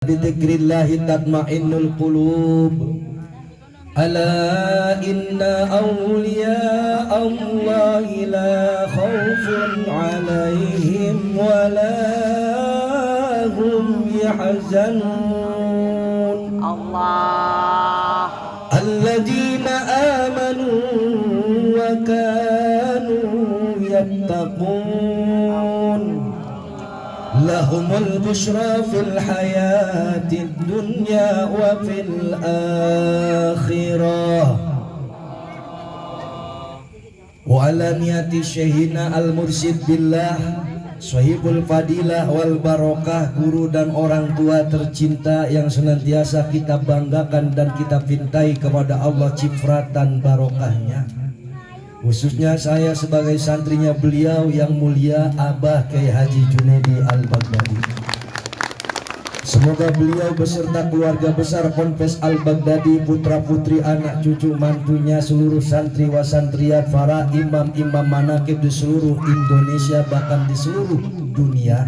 Bidzikrillahi tatma'innul qulub. Ala inna awliya Allahi la khawfun alaihim wa la hum yahzanun. Allah. Alladzina amanu wa kanu yattaqun. Lahumul busyra fil hayatid dunya wa fil akhirah. Wa ala niyati syekhina al-mursyid billah sahibul fadilah wal barokah, guru dan orang tua tercinta yang senantiasa kita banggakan dan kita pintai kepada Allah cifratan barokahnya. Khususnya saya sebagai santrinya beliau yang mulia Abah Kiai Haji Junaidi Al-Baghdadi. Semoga beliau beserta keluarga besar Ponpes Al-Baghdadi, putra putri anak cucu mantunya, seluruh santri wasantriat, para imam-imam manaqib di seluruh Indonesia bahkan di seluruh dunia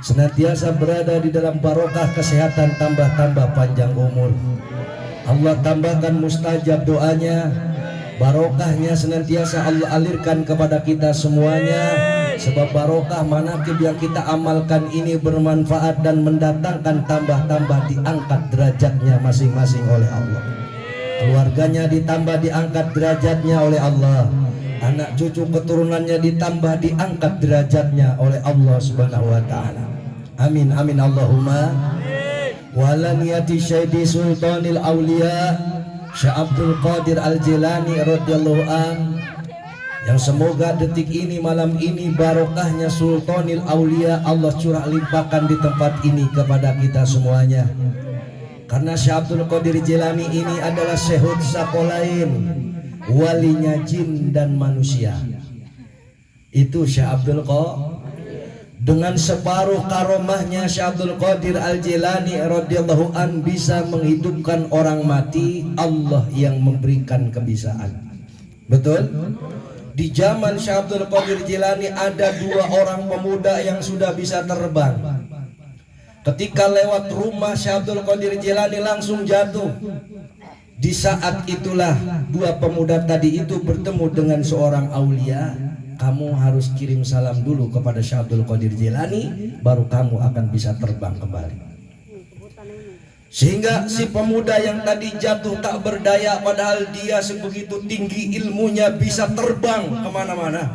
senantiasa berada di dalam barokah kesehatan, tambah panjang umur. Allah tambahkan mustajab doanya, barokahnya senantiasa Allah alirkan kepada kita semuanya. Sebab barokah manaqib yang kita amalkan ini bermanfaat dan mendatangkan tambah diangkat derajatnya masing-masing oleh Allah. Keluarganya ditambah diangkat derajatnya oleh Allah. Anak cucu keturunannya ditambah diangkat derajatnya oleh Allah Subhanahu wa taala. Amin amin Allahumma. Wala niyati Syekh Sultanil Aulia Syekh Abdul Qadir Al-Jilani radhiyallahu an, yang semoga detik ini malam ini barokahnya Sultanil Aulia Allah curah limpahkan di tempat ini kepada kita semuanya. Karena Syekh Abdul Qadir Jilani ini adalah Syehud Sakolain, walinya jin dan manusia. Itu Syekh Abdul Qadir. Dengan separuh karomahnya Syekh Abdul Qadir Al-Jilani radhiyallahu an bisa menghidupkan orang mati, Allah yang memberikan kebisaan. Betul? Di zaman Syekh Abdul Qadir Jilani ada dua orang pemuda yang sudah bisa terbang. Ketika lewat rumah Syekh Abdul Qadir Jilani langsung jatuh. Di saat itulah dua pemuda tadi itu bertemu dengan seorang aulia. Kamu harus kirim salam dulu kepada Syekh Abdul Qadir Jilani, baru kamu akan bisa terbang kembali. Sehingga si pemuda yang tadi jatuh tak berdaya, padahal dia sebegitu tinggi ilmunya bisa terbang kemana-mana.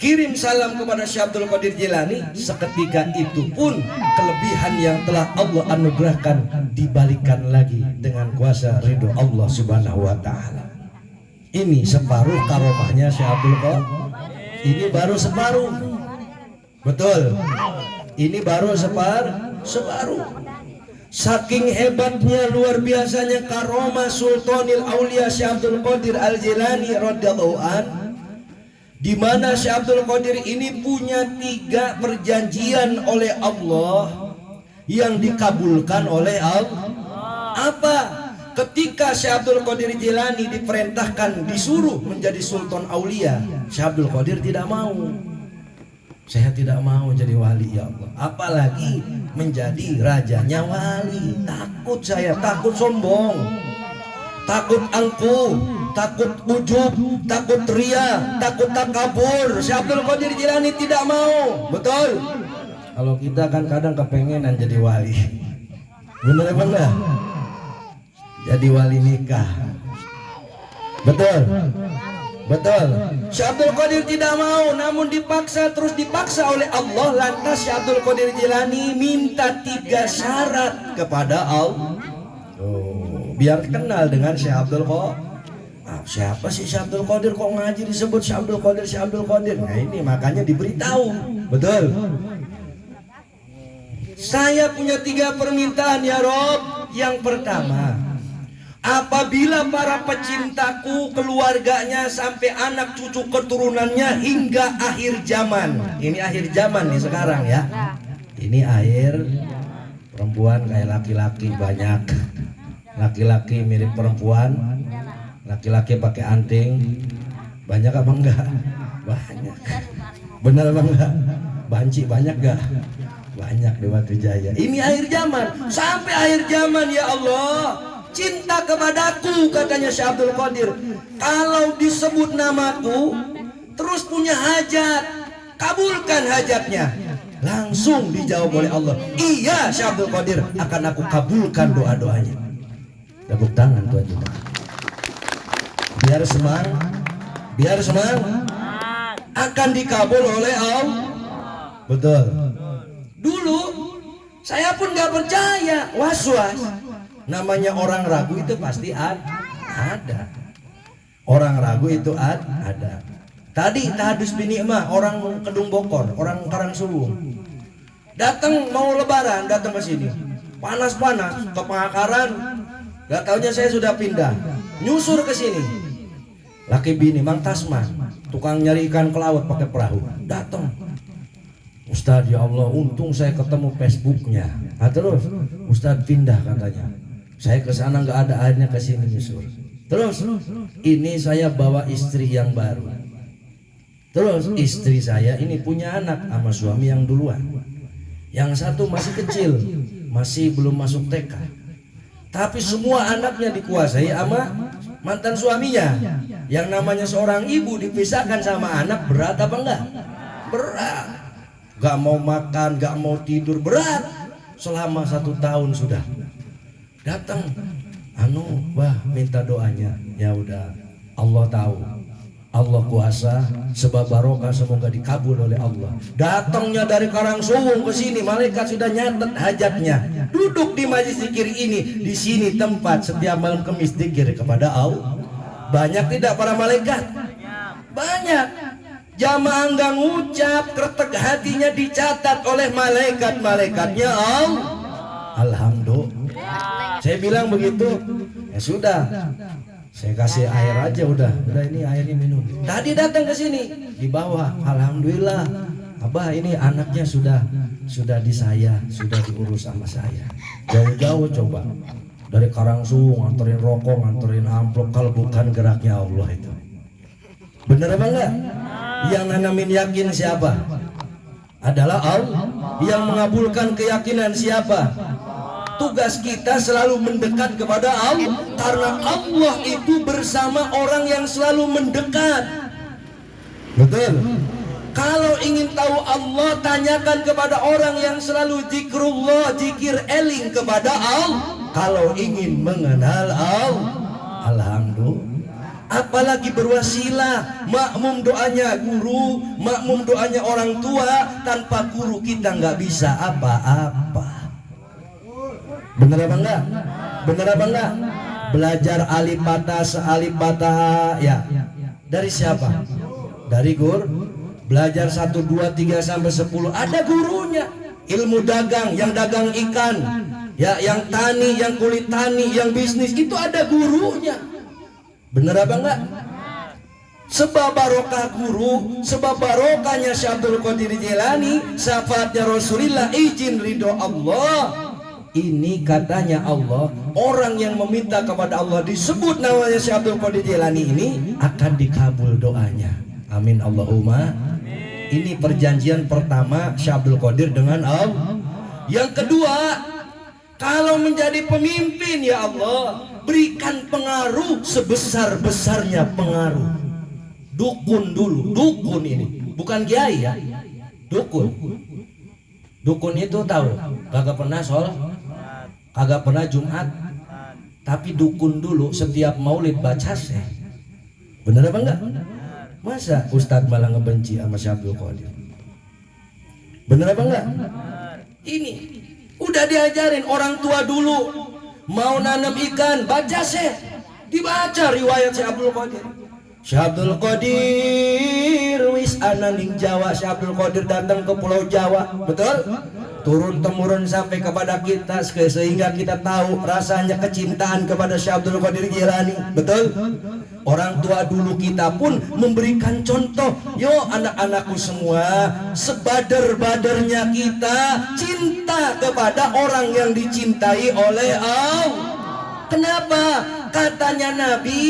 Kirim salam kepada Syekh Abdul Qadir Jilani, seketika itu pun kelebihan yang telah Allah anugerahkan dibalikan lagi dengan kuasa ridho Allah Subhanahu wa taala. Ini separuh karomahnya Syekh Abdul Qadir. Ini baru separuh. Betul. Ini baru separuh. Saking hebatnya luar biasanya karomah Sultanil Aulia Syekh Abdul Qadir Al-Jilani radhiyallahu an, di mana Syekh Abdul Qadir ini punya 3 perjanjian oleh Allah yang dikabulkan oleh Allah. Apa? Ketika Syekh Abdul Qadir Jilani diperintahkan disuruh menjadi Sultan Aulia, Syekh Abdul Qadir tidak mau. Saya tidak mau jadi wali ya Allah, apalagi menjadi rajanya wali. Takut saya, takut sombong, takut angkuh, takut ujub, takut ria, takut takabur. Syekh Abdul Qadir Jilani tidak mau. Betul? Kalau kita kan kadang kepengenan jadi wali. Bener apa enggak? Jadi wali nikah. Betul? Betul. Syekh Abdul Qadir tidak mau, namun dipaksa, terus dipaksa oleh Allah. Lantas Syekh Abdul Qadir Jilani minta 3 syarat kepada Allah. Biar kenal dengan Syekh Abdul Qadir. Siapa sih Syekh Abdul Qadir, kok ngaji disebut Syekh Abdul Qadir, Syekh Abdul Qadir? Nah ini makanya diberitahu. Betul. Saya punya 3 permintaan ya Rob. Yang pertama, apabila para pecintaku, keluarganya, sampai anak cucu keturunannya hingga akhir zaman. Ini akhir zaman nih sekarang ya. Ini akhir, perempuan kayak laki-laki banyak. Laki-laki mirip perempuan, laki-laki pakai anting. Banyak apa enggak? Banyak. Benar apa enggak? Banci banyak enggak? banyak di Batu Jaya. Ini akhir zaman, sampai akhir zaman ya Allah. Cinta kepadaku katanya Syekh Abdul Qadir. Kalau disebut namaku, terus punya hajat, kabulkan hajatnya. Langsung dijawab oleh Allah. Iya Syekh Abdul Qadir, akan aku kabulkan doa-doanya. Tepuk tangan tuan kita. Biar semang, akan dikabul oleh Allah. Betul. Dulu saya pun gak percaya, was-was. Namanya orang ragu itu pasti ada. Orang ragu itu ada. Tadi Tahadus bin Ni'mah, orang Kedung Bokor, orang Karangsuwung, datang mau lebaran, datang ke sini. Panas-panas, ke Pengakaran. Gak taunya saya sudah pindah, nyusur ke sini. Laki bini Mang Tasman, tukang nyari ikan ke laut pakai perahu, datang. Ustadz, ya Allah, untung saya ketemu Facebooknya. Nah, terus Ustadz pindah katanya. Saya ke sana nggak ada, akhirnya ke sini nyusur. Terus ini saya bawa istri yang baru. Terus istri saya ini punya anak sama suami yang duluan. Yang satu masih kecil, masih belum masuk TK. Tapi semua anaknya dikuasai sama mantan suaminya. Yang namanya seorang ibu dipisahkan sama anak, berat apa enggak? Berat. Gak mau makan, gak mau tidur, berat. Selama 1 tahun sudah. Datang, bah minta doanya. Ya udah, Allah tahu, Allah kuasa, sebab barokah semoga dikabul oleh Allah. Datangnya dari Karangsuwung ke sini, malaikat sudah nyatet hajatnya. Duduk di majlis zikir ini, di sini tempat setiap malam Kamis zikir kepada Allah. Banyak tidak para malaikat? Banyak. Jamaah enggak ngucap, kretek hatinya dicatat oleh malaikat-malaikatnya Allah. Alhamdulillah. Saya bilang begitu, ya sudah. Saya kasih air aja udah ini airnya minum. Tadi datang ke sini, dibawa. Alhamdulillah. Abah ini anaknya sudah di saya, sudah diurus sama saya. Jauh-jauh coba. Dari Karangsuwung nganterin rokok, nganterin amplop, kalau bukan geraknya Allah itu. Bener apa enggak? Yang nanamin yakin siapa? Adalah Allah. Yang mengabulkan keyakinan siapa? Tugas kita selalu mendekat kepada Allah, karena Allah itu bersama orang yang selalu mendekat. Betul. Kalau ingin tahu Allah, tanyakan kepada orang yang selalu zikrullah, zikir eling kepada Allah. Kalau ingin mengenal Allah, alhamdulillah. Apalagi berwasilah, makmum doanya guru, makmum doanya orang tua. Tanpa guru kita nggak bisa apa-apa. Bener apa enggak? Bener apa enggak? Belajar alif bata, sealif bata, ya. Dari siapa? Dari guru. Belajar 1, 2, 3 sampai 10, ada gurunya. Ilmu dagang, yang dagang ikan, ya, yang tani, yang kulit tani, yang bisnis, itu ada gurunya. Bener apa enggak? Sebab barokah guru, sebab barokahnya Syekh Abdul Qadir Jilani, syafaatnya Rasulullah, izin ridho Allah. Ini katanya Allah, orang yang meminta kepada Allah disebut namanya Syekh Abdul Qadir Jilani ini akan dikabul doanya. Amin Allahumma. Ini perjanjian pertama Syekh Abdul Qadir dengan Allah. Yang kedua, kalau menjadi pemimpin ya Allah, berikan pengaruh sebesar-besarnya pengaruh. Dukun dulu, dukun ini bukan kiai ya, dukun. Dukun itu tahu, kagak pernah sholat, kagak pernah Jumat, tapi dukun dulu setiap maulid baca sih. Bener apa enggak? Masa Ustadz malah ngebenci sama Syekh Abdul Qadir? Bener apa enggak? Ini udah diajarin orang tua dulu, mau nanam ikan baca sih, dibaca riwayat Syekh Abdul Qadir. Syekh Abdul Qadir wis ana ning Jawa. Syekh Abdul Qadir datang ke Pulau Jawa, betul? Turun temurun sampai kepada kita, sehingga kita tahu rasanya kecintaan kepada Syekh Abdul Qadir Jilani, betul? Orang tua dulu kita pun memberikan contoh. Yo anak-anakku semua, sebader-badernya kita cinta kepada orang yang dicintai oleh Allah. Kenapa? Katanya Nabi,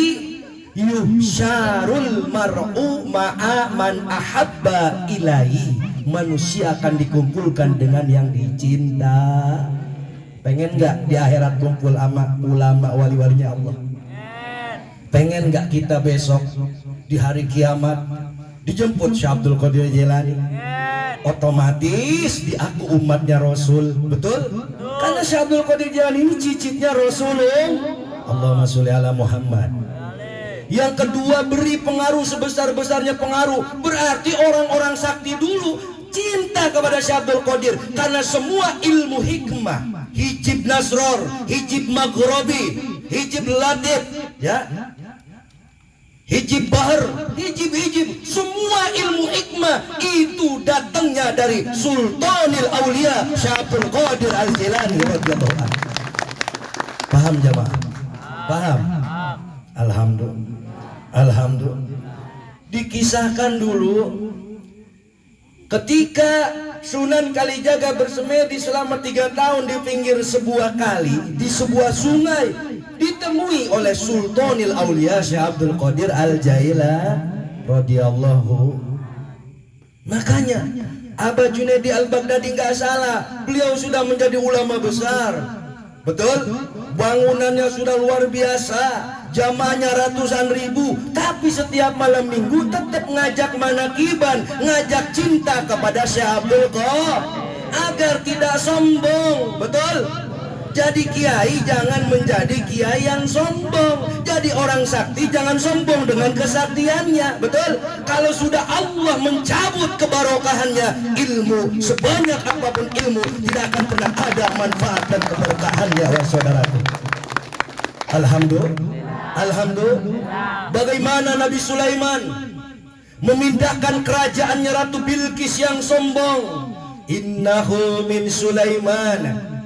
yuhsyarul mar'u ma'a man ahabba ilahi manusia akan dikumpulkan dengan yang dicinta. Pengen nggak di akhirat kumpul sama ulama wali-walinya Allah? Pengen nggak kita besok di hari kiamat dijemput Syekh Abdul Qadir Jailani? Otomatis diaku umatnya Rasul, betul? Karena Syekh Abdul Qadir Jailani ini cicitnya Rasulullah. Allahumma sholli ala Muhammad. Yang kedua, beri pengaruh sebesar-besarnya pengaruh. Berarti orang-orang sakti dulu cinta kepada Syekh Abdul Qadir, karena semua ilmu hikmah, hijib nasror, hijib maghrobi, hijib latif, ya, hijib bahar, hijib, semua ilmu hikmah itu datangnya dari Sultanil Aulia Syekh Abdul Qadir Al-Jilani radhiyallahu anhu. Paham jamaah? Paham? Alhamdulillah. Alhamdulillah. Dikisahkan dulu ketika Sunan Kalijaga bersemedi selama 3 tahun di pinggir sebuah kali, di sebuah sungai, ditemui oleh Sultanil Aulia Syekh Abdul Qadir Al-Jailani radhiyallahu. Makanya Abah Junaidi Al-Baghdadi nggak salah, beliau sudah menjadi ulama besar, betul? Bangunannya sudah luar biasa, jamaahnya ratusan ribu, tapi setiap malam minggu tetap ngajak manakiban, ngajak cinta kepada Syekh Abdul Qadir agar tidak sombong, betul? Jadi kiai jangan menjadi kiai yang sombong. Jadi orang sakti jangan sombong dengan kesaktiannya, betul? Kalau sudah Allah mencabut kebarokahannya, ilmu sebanyak apapun ilmu tidak akan pernah ada manfaat dan keberkahannya, wahai saudaraku. Alhamdulillah. Alhamdulillah. Bagaimana Nabi Sulaiman memindahkan kerajaannya Ratu Bilqis yang sombong? Innahu min Sulaiman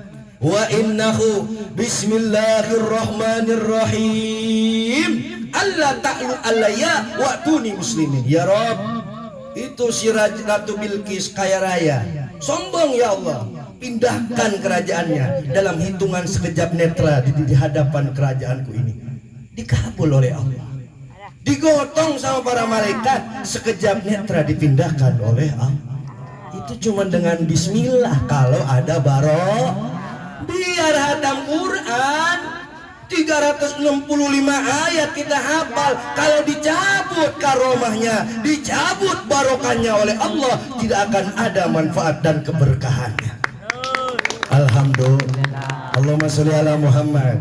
wa innahu bismillahirrahmanirrahim alla ta'lu alayya wa tuni muslimin. Ya Rabb, itu si Ratu Bilqis kaya raya, sombong ya Allah, pindahkan kerajaannya dalam hitungan sekejap netra di hadapan kerajaanku ini. Dikabul oleh Allah, digotong sama para malaikat, sekejap netra dipindahkan oleh Allah. Itu cuma dengan bismillah. Kalau ada barokah, biar hatam Quran 365 ayat kita hafal, kalau dicabut karomahnya, dicabut barokahnya oleh Allah, tidak akan ada manfaat dan keberkahannya. Alhamdulillah. Allahumma sholli ala Muhammad.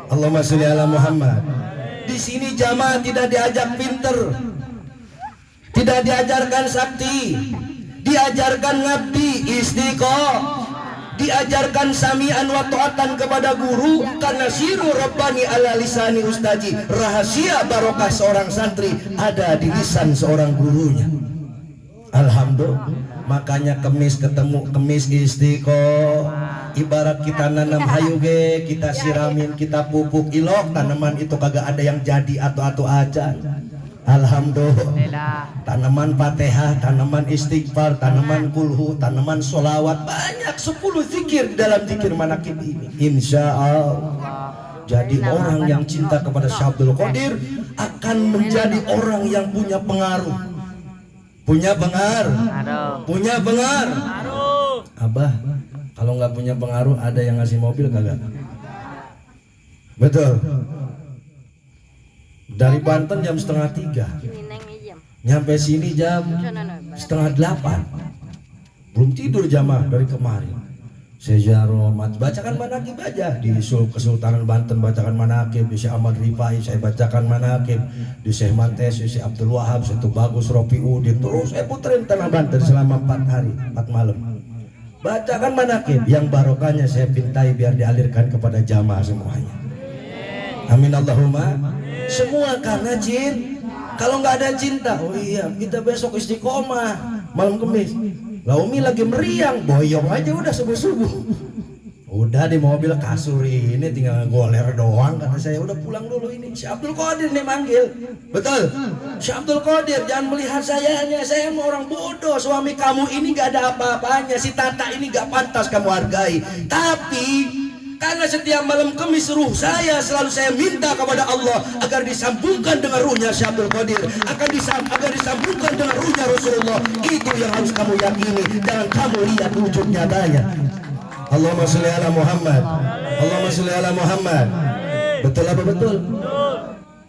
Allahumma sholli ala Muhammad. Di sini jamaah tidak diajak pinter, tidak diajarkan sakti, diajarkan ngabdi, istiqomah, diajarkan sami'an wa ta'atan kepada guru, karena siru rabbani ala lisani ustaji. Rahasia barokah seorang santri ada di lisan seorang gurunya. Alhamdulillah. Makanya kemis ketemu kemis istiqomah. Ibarat kita nanam hayuge, kita siramin, kita pupuk ilok, tanaman itu kagak ada yang jadi atau aja. Alhamdulillah. Tanaman Fatihah, tanaman istighfar, tanaman kulhu, tanaman solawat, banyak 10 zikir dalam zikir manakib ini. Insya Allah. Jadi orang yang cinta kepada Syekh Abdul Qadir akan menjadi orang yang punya pengaruh. Punya pengaruh. Punya pengaruh. Abah, kalau nggak punya pengaruh, ada yang ngasih mobil kagak? Betul. Dari Banten jam 2:30, nyampe sini jam 7:30. Belum tidur jamaah dari kemarin. Sejarah bacakan manakib aja di Kesultanan Banten, bacakan manakib di Syekh Ahmad Rifai, saya bacakan manakib di Syekh Mantes, di Syekh Abdul Wahab, Syekh Bagus, Rofi Udin, terus saya puterin tanah Banten selama 4 hari 4 malam. Bacakan manakib yang barokahnya saya pintai biar dialirkan kepada jamaah semuanya. Amin Allahumma. Semua karena cinta. Kalau nggak ada cinta, oh iya kita besok istiqomah malam Kemis. Lah Umi lagi meriang, boyong aja udah subuh-subuh. Udah di mobil kasur ini tinggal goler doang, kata saya. Udah pulang dulu ini. Syekh Abdul Qadir nih manggil. Betul. Syekh Abdul Qadir, jangan melihat sayanya. Saya mau orang bodoh. Suami kamu ini nggak ada apa-apanya. Si Tata ini nggak pantas kamu hargai. Tapi Karena setiap malam Kamis ruh saya selalu saya minta kepada Allah agar disambungkan dengan ruhnya Syekh Abdul Qadir, agar disambungkan dengan ruhnya Rasulullah. Itu yang harus kamu yakini, jangan kamu lihat wujud nyatanya. Allahumma sholli ala Muhammad. Allahumma sholli ala Muhammad. Betul apa betul?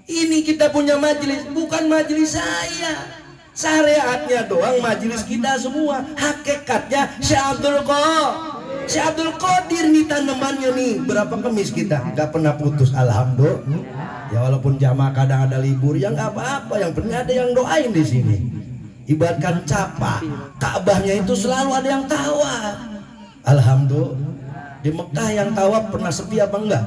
Ini kita punya majelis, bukan majelis saya. Syariatnya doang majelis kita semua. Hakikatnya Syekh Abdul Qadir. Syekh Abdul Qadir nih tanamannya nih. Berapa Kamis kita nggak pernah putus, alhamdulillah. Ya walaupun jamaah kadang ada libur, ya nggak apa-apa. Yang penting ada yang doain di sini. Ibaratkan capa, Ka'bahnya itu selalu ada yang tawaf. Alhamdulillah. Di Mekah yang tawaf pernah sepi apa enggak?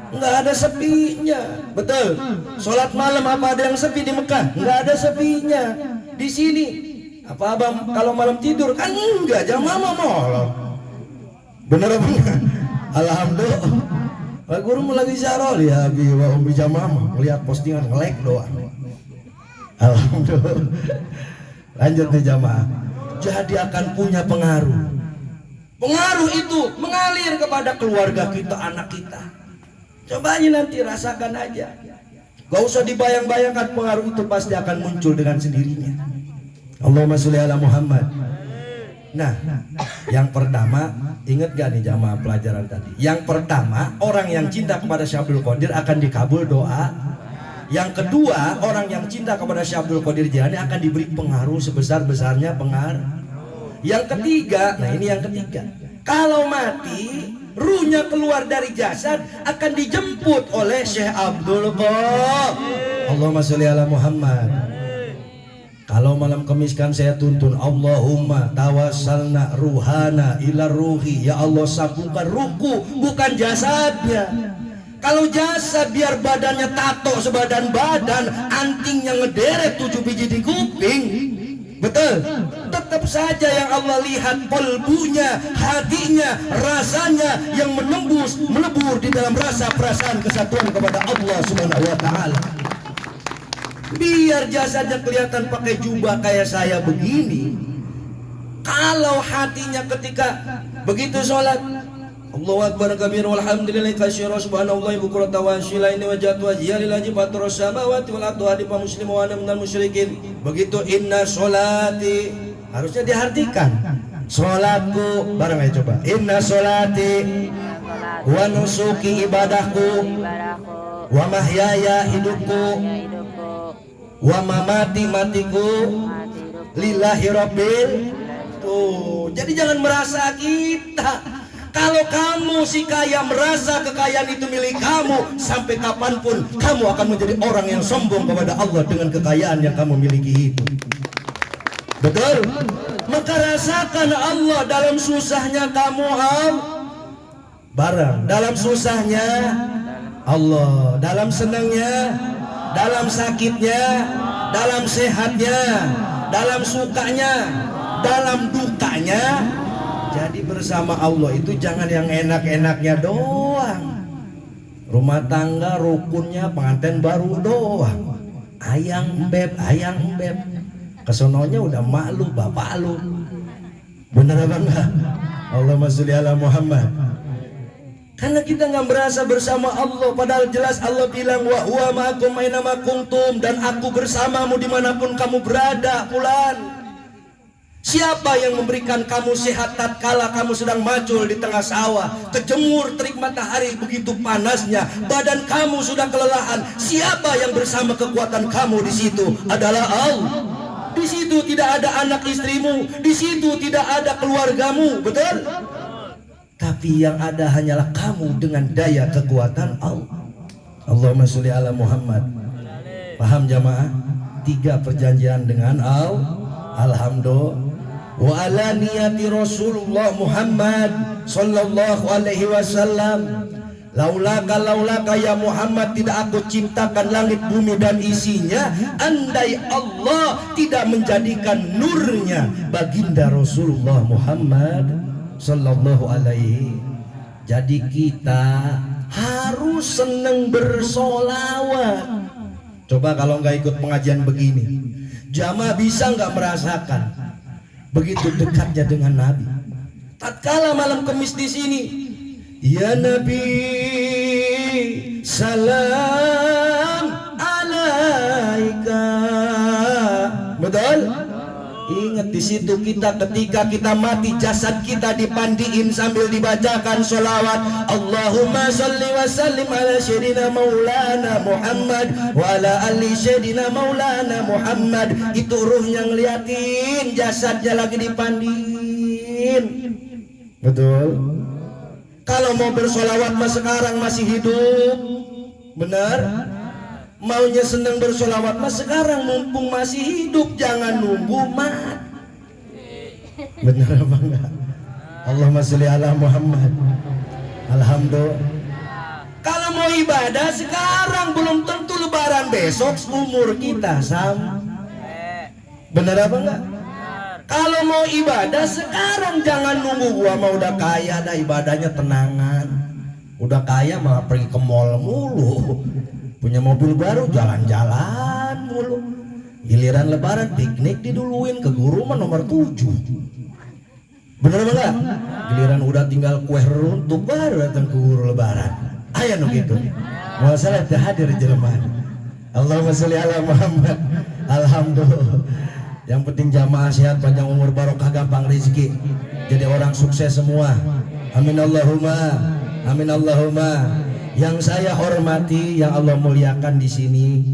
Enggak ada sepinya. Betul. Sholat malam apa ada yang sepi di Mekah? Enggak ada sepinya. Di sini apa abang kalau malam tidur kan enggak, jamaah molor. Bener apa enggak? Alhamdulillah. Pak guru lagi syarol ya bi wa umbi jamaah melihat postingan nge-like doang. Alhamdulillah. Lanjut nih jamaah. Jadi akan punya pengaruh. Pengaruh itu mengalir kepada keluarga kita, anak kita. Coba aja nanti rasakan aja. Gak usah dibayang-bayangkan, pengaruh itu pasti akan muncul dengan sendirinya. Allahumma sholli ala Muhammad. Nah, yang pertama, ingat gak nih jamaah pelajaran tadi? Yang pertama, orang yang cinta kepada Syekh Abdul Qadir akan dikabul doa. Yang kedua, orang yang cinta kepada Syekh Abdul Qadir Jilani akan diberi pengaruh sebesar-besarnya pengaruh. Yang ketiga, nah ini yang ketiga, kalau mati, ruhnya keluar dari jasad akan dijemput oleh Syekh Abdul Qadir. Allahumma sholli ala Muhammad. Kalau malam Kamis kan saya tuntun Allahumma tawassalna ruhana ila ruhi. Ya Allah sambungkan ruhku, bukan jasadnya. Kalau jasad biar badannya tato sebadan badan, antingnya ngederet 7 biji di kuping. Betul. Tetap saja yang Allah lihat kolbunya, hatinya, rasanya yang menembus, melebur di dalam rasa perasaan kesatuan kepada Allah Subhanahu wa taala. Biar jasadnya kelihatan pakai jubah kayak saya begini, kalau hatinya ketika begitu sholat Allahu akbar kabir walhamdulillahi katsira subhanallahi bukratan wa asila ini wajhatu wajhiya lillahi fatrus samawati wal ardi hadipa muslimu wa ana minal musyrikin. Begitu inna sholati harusnya diartikan. Sholatku bareng aja coba. Inna sholati wa nusuki ibadahku wa mahyaya hidupku wa mamati matiku lillahi rabbil. Tuh, jadi jangan merasa kita. Kalau kamu si kaya merasa kekayaan itu milik kamu, sampai kapanpun kamu akan menjadi orang yang sombong kepada Allah dengan kekayaan yang kamu miliki itu. Betul? Maka rasakan Allah dalam susahnya kamu bareng. Dalam susahnya Allah, dalam senangnya, dalam sakitnya, dalam sehatnya, dalam sukanya, dalam dukanya. Jadi bersama Allah itu jangan yang enak-enaknya doang. Rumah tangga rukunnya pengantin baru doang. Ayang beb, kesononya udah mak lu, bapak lu. Bener apa enggak? Allahumma sholli ala Muhammad. Karena kita nggak merasa bersama Allah, padahal jelas Allah bilang wa huwa ma'akum aina ma kuntum, dan aku bersamamu dimanapun kamu berada. Fulan, siapa yang memberikan kamu sehat tatkala kamu sedang macul di tengah sawah, kejemur terik matahari begitu panasnya, badan kamu sudah kelelahan? Siapa yang bersama kekuatan kamu di situ? Adalah Allah. Di situ tidak ada anak istrimu, di situ tidak ada keluargamu, betul? Tapi yang ada hanyalah kamu dengan daya kekuatan Allah. Allahumma sholli ala Muhammad. Paham jamaah? 3 perjanjian dengan Allah. Alhamdulillah. Wa ala niyati Rasulullah Muhammad sallallahu alaihi wasallam. Laulaka ya Muhammad, tidak aku ciptakan langit bumi dan isinya andai Allah tidak menjadikan nurnya baginda Rasulullah Muhammad sallallahu alaihi. Jadi kita harus senang bersolawat. Coba kalau nggak ikut pengajian begini, jamaah bisa nggak merasakan begitu dekatnya dengan Nabi? Tatkala malam Kamis di sini, Ya Nabi salam alaika. Betul? Ingat di situ kita ketika kita mati jasad kita dipandiin sambil dibacakan sholawat. Allahumma salli wa sallim ala sayyidina maulana Muhammad wa ala ali sayyidina maulana Muhammad. Itu ruhnya ngeliatin, jasadnya lagi dipandiin. Betul? Kalau mau bersolawat mas sekarang masih hidup, benar? Maunya senang bersolawat mas sekarang mumpung masih hidup, jangan nunggu mat. Benar apa enggak? Allahumma sholli ala Muhammad. Alhamdulillah. Kalau mau ibadah sekarang belum tentu lebaran besok umur kita sama. Benar apa enggak? Kalau mau ibadah sekarang jangan nunggu gua mau udah kaya dah ibadahnya tenangan. Udah kaya malah pergi ke mall mulu. Punya mobil baru jalan-jalan mulu. Giliran lebaran piknik diduluin ke guru mah nomor 7. Bener apa enggak? Giliran udah tinggal kue runtuh baru datang ke guru lebaran. Aya nu gitu. Moal salat hadir jelema. Allahumma sholli ala Muhammad. Alhamdulillah. Yang penting jamaah sehat, panjang umur, barokah, gampang rezeki. Jadi orang sukses semua. Amin Allahumma. Amin Allahumma. Yang saya hormati, yang Allah muliakan di sini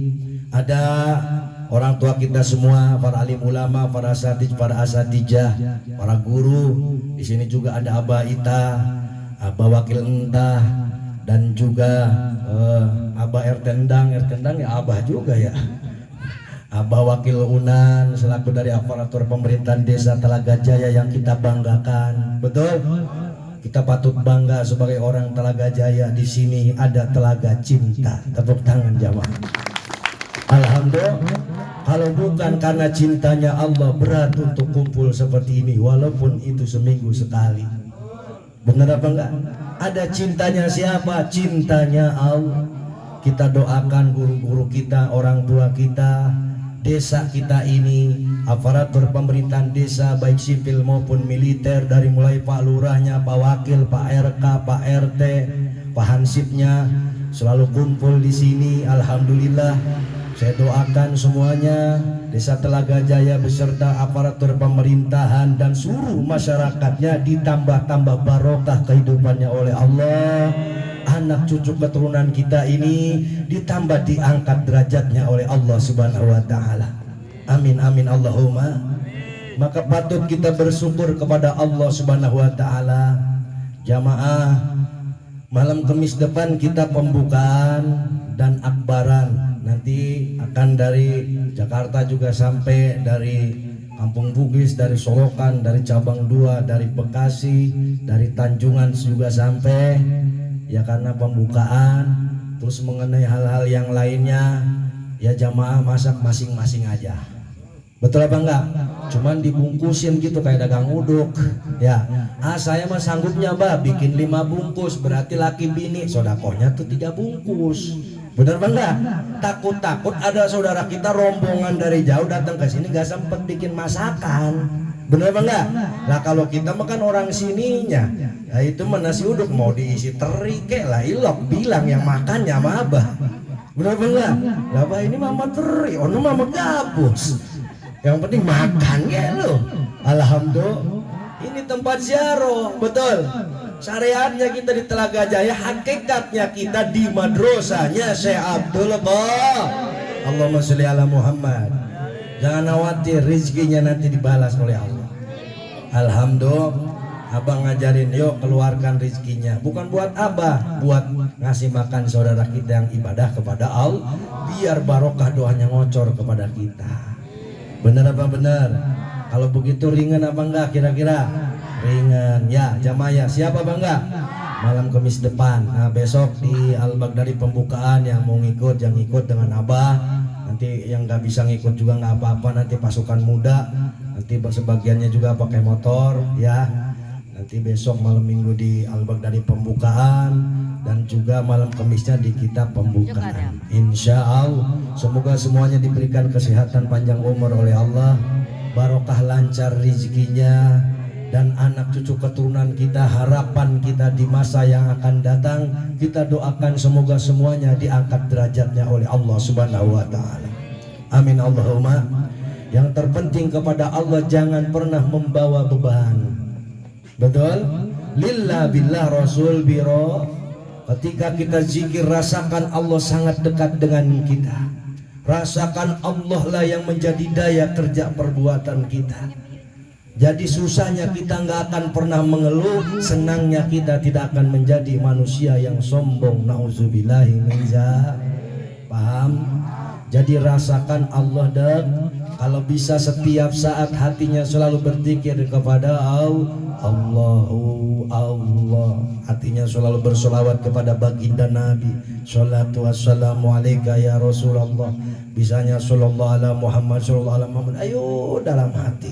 ada orang tua kita semua, para alim ulama, para asatijah, para guru. Di sini juga ada Abah Ita, Abah Wakil Entah, dan juga Abah Ertendang ya Abah juga ya. Abah Wakil Unan selaku dari aparatur pemerintahan desa Telaga Jaya yang kita banggakan. Betul? Kita patut bangga sebagai orang Telaga Jaya. Di sini ada telaga cinta. Tepuk tangan jamaah. Alhamdulillah. Kalau bukan karena cintanya Allah berat untuk kumpul seperti ini, walaupun itu seminggu sekali. Benar apa enggak? Ada cintanya siapa? Cintanya Allah. Kita doakan guru-guru kita, orang tua kita, desa kita ini, aparatur pemerintahan desa baik sipil maupun militer, dari mulai Pak Lurahnya, Pak Wakil, Pak RK, Pak RT, Pak Hansipnya selalu kumpul di sini. Alhamdulillah. Saya doakan semuanya desa Telaga Jaya beserta aparatur pemerintahan dan seluruh masyarakatnya ditambah-tambah barokah kehidupannya oleh Allah. Anak cucu keturunan kita ini ditambah diangkat derajatnya oleh Allah Subhanahu wa taala. Amin amin Allahumma. Maka patut kita bersyukur kepada Allah Subhanahu wa taala. Jamaah, malam Kamis depan kita pembukaan dan akbaran. Nanti akan dari Jakarta juga sampai dari Kampung Bugis, dari Solokan, dari Cabang 2, dari Bekasi, dari Tanjungan juga sampai. Ya karena pembukaan, terus mengenai hal-hal yang lainnya ya jamaah masak masing-masing aja. Betul apa enggak? Cuman dibungkusin gitu kayak dagang uduk. Ya, saya mah sanggupnya bikin 5 bungkus, berarti laki bini sodakohnya tuh 3 bungkus. Bener apa enggak? Takut-takut ada saudara kita rombongan dari jauh datang ke sini gak sempet bikin masakan. Bener apa enggak? Lah kalau kita makan orang sininya, ya itu mah nasi uduk mau diisi teri kek lah ilok bilang yang makannya sama abah. Bener apa enggak? Lah abah ini mama teri, ono mama gabus. Yang penting makan ya lo. Alhamdulillah. Ini tempat ziarah, betul. Syariatnya kita di Telaga Jaya, hakikatnya kita di madrasahnya Syekh Abdul Qadir. Allahumma sholli ala Muhammad. Jangan khawatir, rezekinya nanti dibalas oleh Allah. Alhamdulillah. Abang ngajarin, yuk keluarkan rezekinya. Bukan buat abah, buat ngasih makan saudara kita yang ibadah kepada Allah, biar barokah doanya ngocor kepada kita. Bener apa bener? Kalau begitu ringan apa enggak kira-kira? Ringan ya jamaah ya. Siapa apa enggak? Malam Kamis depan. Nah besok di Al-Baghdadi pembukaan, yang mau ngikut yang ikut dengan abah. Nanti yang nggak bisa ngikut juga nggak apa-apa, nanti pasukan muda, nanti sebagiannya juga pakai motor ya. Nanti besok malam minggu di Al-Baghdadi pembukaan, dan juga malam Kamisnya di kitab pembukaan. Insya Allah semoga semuanya diberikan kesehatan panjang umur oleh Allah, barokah lancar rezekinya, dan anak cucu keturunan kita, harapan kita di masa yang akan datang. Kita doakan semoga semuanya diangkat derajatnya oleh Allah Subhanahu wa taala. Amin Allahumma. Yang terpenting kepada Allah jangan pernah membawa beban. Betul? Lillah billah rasul biro. Ketika kita zikir, rasakan Allah sangat dekat dengan kita. Rasakan Allah lah yang menjadi daya kerja perbuatan kita. Jadi susahnya kita nggak akan pernah mengeluh, senangnya kita tidak akan menjadi manusia yang sombong. Nauzubillahi min dzalik. Paham? Jadi rasakan Allah dek. Kalau bisa setiap saat hatinya selalu berzikir kepada Allahu Allah. Hatinya selalu bersolawat kepada baginda Nabi. Sholatu wassalamu alaika ya Rasulullah. Bisanya sallallahu ala Muhammad sallallahu ala Muhammad. Ayo dalam hati.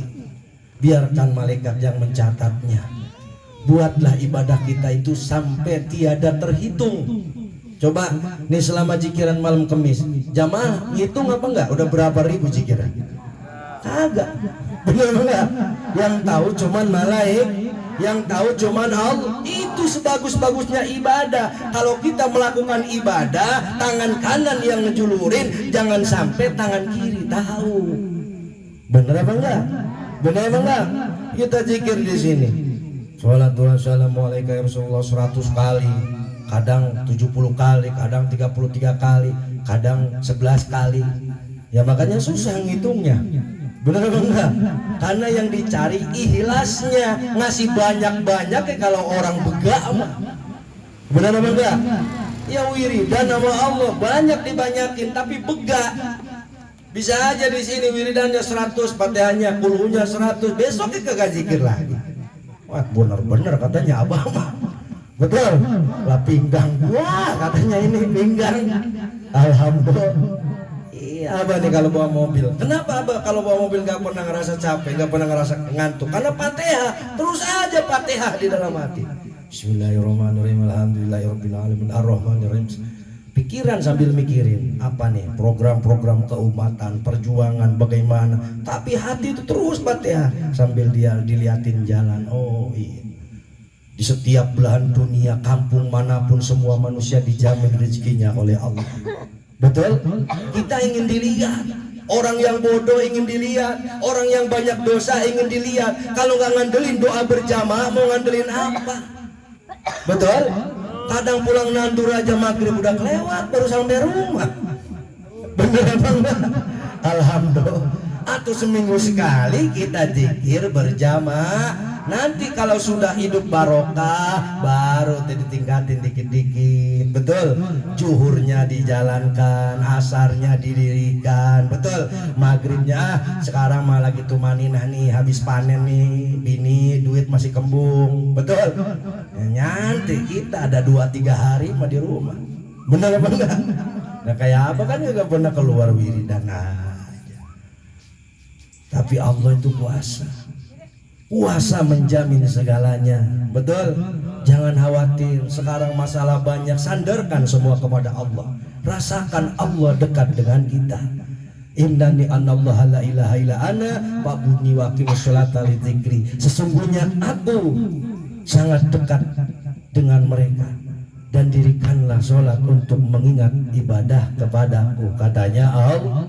Biarkan malaikat yang mencatatnya. Buatlah ibadah kita itu sampai tiada terhitung. Coba nih selama zikiran malam Kamis, jamaah ngitung apa enggak? Udah berapa ribu zikiran? Kagak. Bener enggak? Yang tahu cuman malaik, yang tahu cuman Allah. Itu sebagus-bagusnya ibadah. Kalau kita melakukan ibadah, tangan kanan yang ngejulurin, jangan sampai tangan kiri tahu. Bener apa enggak? Bener apa enggak? Kita zikir di sini. Sholatu wassalamu alaika ya Rasulullah 100 kali. Kadang 70 kali, kadang 33 kali, kadang 11 kali. Ya makanya susah ngitungnya. Benar apa enggak? Karena yang dicari ikhlasnya. Ngasih banyak-banyak kalau orang begak mah. Benar apa enggak? Ya wiridan sama Allah banyak dibanyakin tapi begak. Bisa aja di sini wiridannya 100, Fatihahnya, kulhunya 100, besoknya kagak zikir lagi. Wah benar-benar katanya abah mah. Betul, lah pinggang gua katanya ini pinggang. Alhamdulillah. Iya abah nih kalau bawa mobil. Kenapa abah kalau bawa mobil gak pernah ngerasa capek, gak pernah ngerasa ngantuk? Karena Fatihah, terus aja Fatihah di dalam hati. Bismillahirrahmanirrahim. Alhamdulillahirabbil alamin arrahmanirrahim. Pikiran sambil mikirin apa nih program-program keumatan, perjuangan bagaimana. Tapi hati itu terus Fatihah sambil dia diliatin jalan. Oh iya. Di setiap belahan dunia, kampung manapun, semua manusia dijamin rezekinya oleh Allah. Betul? Kita ingin dilihat. Orang yang bodoh ingin dilihat. Orang yang banyak dosa ingin dilihat. Kalau nggak ngandelin doa berjamaah, mau ngandelin apa? Betul? Kadang pulang nandur aja maghrib udah kelewat, baru sampai rumah. Bener apa enggak? Alhamdulillah. Atau seminggu sekali kita zikir berjamaah. Nanti kalau sudah hidup barokah, baru ditingkatin dikit-dikit. Betul? Zuhurnya dijalankan, asarnya didirikan. Betul? Maghribnya sekarang malah gitu maninah nih, habis panen nih, bini duit masih kembung. Betul? Ya, nanti kita ada 2-3 hari mah di rumah. Bener apa enggak? Nah kayak apa kan gak pernah keluar wiridan aja. Tapi Allah itu kuasa. Kuasa menjamin segalanya. Betul? Jangan khawatir. Sekarang masalah banyak, sandarkan semua kepada Allah. Rasakan Allah dekat dengan kita. Innani anallaha la ilaha illa ana fa'budni wa aqimus sholata li dzikri. Sesungguhnya aku sangat dekat dengan mereka dan dirikanlah sholat untuk mengingat ibadah kepadaku. Katanya Allah.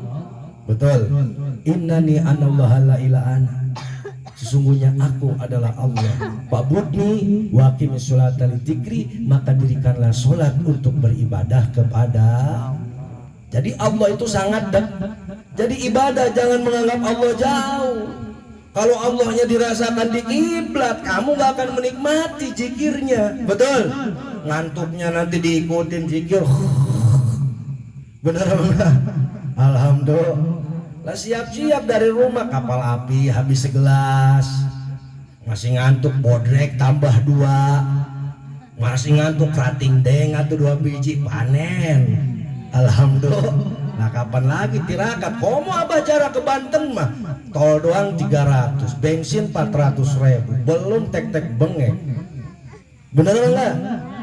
Betul? Innani anallaha la ilaha ana. Sesungguhnya aku adalah Allah. Fa'budni wa aqimis sholata li dzikri, maka dirikanlah sholat untuk beribadah kepada. Jadi Allah itu sangat dekat. Jadi ibadah jangan menganggap Allah jauh. Kalau Allahnya dirasakan di kiblat, kamu gak akan menikmati zikirnya. Betul? Ngantuknya nanti diikutin zikir. Benar enggak? Alhamdulillah. Lah siap-siap dari rumah, kapal api habis segelas, masih ngantuk bodrek tambah 2, masih ngantuk kerating deng atau 2 biji panen. Alhamdulillah. Nah kapan lagi tirakat? Komo abah jarak ke Banten mah tol doang 300, bensin 400.000, belum tek-tek bengek. Bener enggak?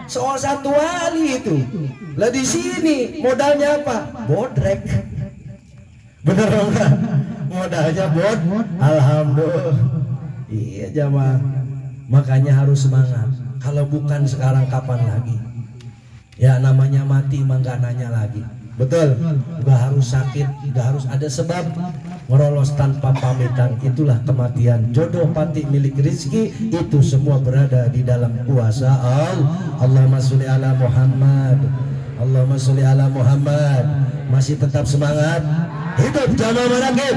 Soal 1 wali itu. Lah di sini modalnya apa? Bodrek. Bener enggak? Modalnya alhamdulillah. Iya jamaah. Makanya harus semangat. Kalau bukan sekarang kapan lagi? Ya namanya mati mah nggak nanya lagi. Betul, nggak harus sakit, nggak harus ada sebab. Merolos tanpa pamitan, itulah kematian. Jodoh pati milik rizki, itu semua berada di dalam kuasa Allah. Allahumma sholli ala Muhammad, Allahumma sholli ala Muhammad. Masih tetap semangat, hidup jamaah manaqib.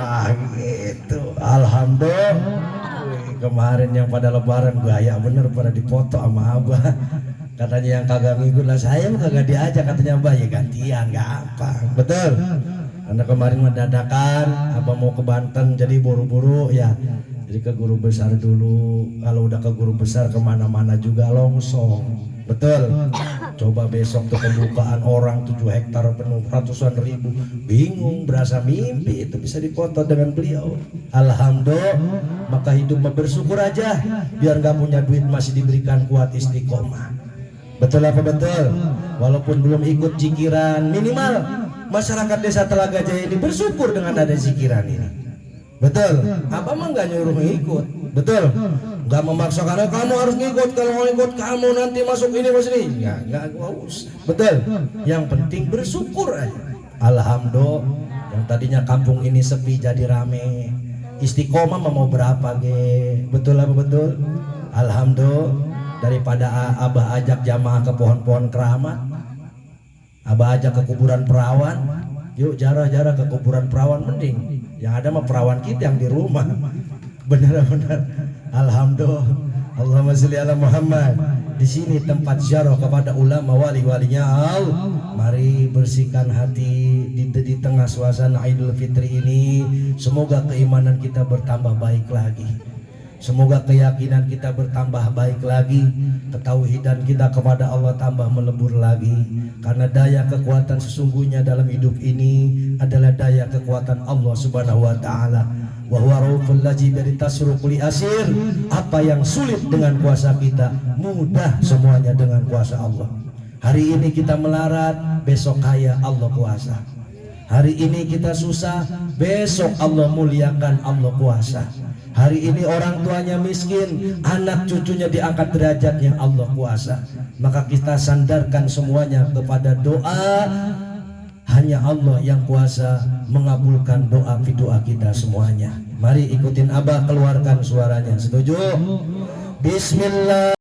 Ah gitu, alhamdulillah. Kemarin yang pada lebaran gaya bener pada dipoto sama abah. Katanya yang kagak ngikut lah, saya mah kagak diajak, katanya abah. Ya gantian, gampang. Betul. Karena kemarin mendadakan, abah mau ke Banten jadi buru-buru ya. Jadi ke guru besar dulu. Kalau udah ke guru besar kemana-mana juga longsong. Betul. Coba besok tuh pembukaan orang 7 hektar penuh ratusan ribu, bingung, berasa mimpi. Itu bisa dipoto dengan beliau. Alhamdulillah. Maka hidup bersyukur aja, biar gak punya duit masih diberikan kuat istiqomah. Betul apa betul? Walaupun belum ikut zikiran, minimal masyarakat desa Telaga Jaya ini bersyukur dengan ada zikiran ini. Betul. Abah mah gak nyuruh ikut. Betul. Gak memaksa, karena kamu harus ngikut, kalau mau ikut kamu nanti masuk ini masuk ini. Gak haus. Betul. Yang penting bersyukur aja. Alhamdulillah. Yang tadinya kampung ini sepi jadi rame. Istiqomah mau berapa ge? Betul apa betul? Alhamdulillah. Daripada abah ajak jamaah ke pohon-pohon keramat, abah ajak ke kuburan perawan. Yuk jarah-jarah ke kuburan perawan, mending yang ada mah perawan kita yang di rumah. Benar-benar. Alhamdulillah. Allahumma sholli ala Muhammad. Di sini tempat ziarah kepada ulama wali-walinya Allah. Mari bersihkan hati di tengah suasana Idul Fitri ini. Semoga keimanan kita bertambah baik lagi. Semoga keyakinan kita bertambah baik lagi, ketauhidan kita kepada Allah tambah melebur lagi. Karena daya kekuatan sesungguhnya dalam hidup ini adalah daya kekuatan Allah Subhanahu wa taala. Wa huwa rauful ladzi bi tasruqul asir. Apa yang sulit dengan kuasa kita, mudah semuanya dengan kuasa Allah. Hari ini kita melarat, besok kaya, Allah kuasa. Hari ini kita susah, besok Allah muliakan, Allah kuasa. Hari ini orang tuanya miskin, anak cucunya diangkat derajatnya, Allah kuasa. Maka kita sandarkan semuanya kepada doa. Hanya Allah yang kuasa mengabulkan doa kita semuanya. Mari ikutin abah, keluarkan suaranya. Setuju? Bismillah.